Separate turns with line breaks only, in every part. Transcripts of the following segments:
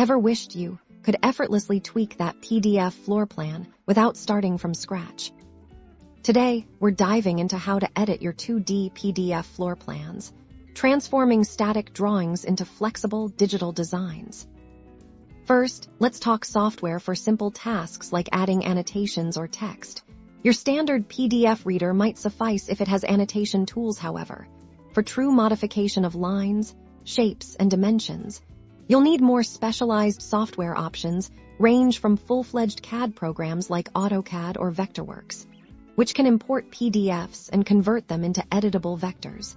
Ever wished you could effortlessly tweak that PDF floor plan without starting from scratch? Today, we're diving into how to edit your 2D PDF floor plans, transforming static drawings into flexible digital designs. First, let's talk software for simple tasks like adding annotations or text. Your standard PDF reader might suffice if it has annotation tools, however. For true modification of lines, shapes, and dimensions, you'll need more specialized software options range from full-fledged CAD programs like AutoCAD or Vectorworks, which can import PDFs and convert them into editable vectors,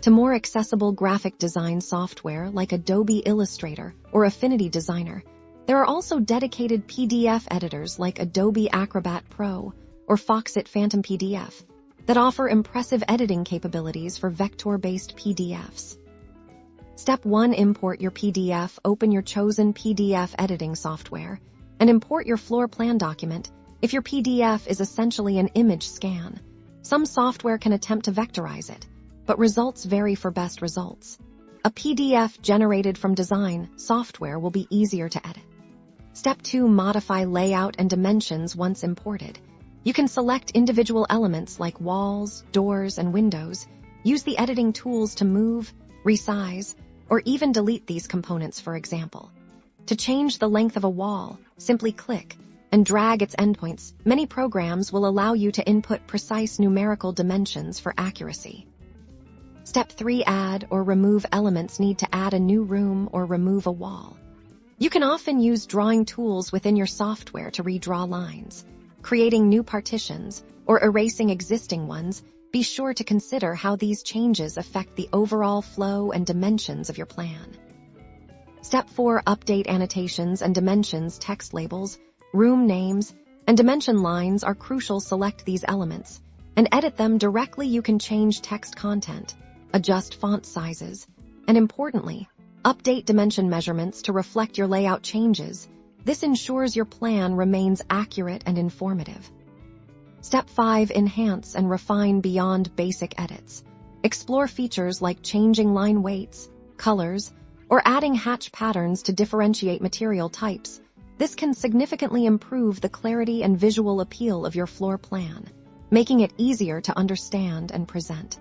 to more accessible graphic design software like Adobe Illustrator or Affinity Designer. There are also dedicated PDF editors like Adobe Acrobat Pro or Foxit Phantom PDF that offer impressive editing capabilities for vector-based PDFs. Step 1. Import your PDF. Open your chosen PDF editing software and import your floor plan document. If your PDF is essentially an image scan, some software can attempt to vectorize it, but results vary for best results. A PDF generated from design software will be easier to edit. Step 2. Modify layout and dimensions once imported. You can select individual elements like walls, doors, and windows. Use the editing tools to move, resize, or even delete these components, for example. To change the length of a wall, simply click and drag its endpoints. Many programs will allow you to input precise numerical dimensions for accuracy. Step 3. Add or remove elements. Need to add a new room or remove a wall. You can often use drawing tools within your software to redraw lines, creating new partitions, or erasing existing ones. Be sure to consider how these changes affect the overall flow and dimensions of your plan. Step 4. Update annotations and dimensions. Text labels, room names, and dimension lines are crucial. Select these elements and edit them directly. You can change text content, adjust font sizes, and importantly, update dimension measurements to reflect your layout changes. This ensures your plan remains accurate and informative. Step 5. Enhance and refine beyond basic edits. Explore features like changing line weights, colors, or adding hatch patterns to differentiate material types. This can significantly improve the clarity and visual appeal of your floor plan, making it easier to understand and present.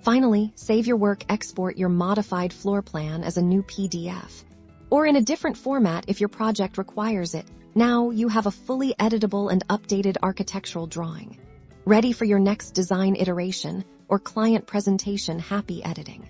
Finally, save your work. Export your modified floor plan as a new PDF, or in a different format if your project requires it. Now you have a fully editable and updated architectural drawing, ready for your next design iteration or client presentation. Happy editing!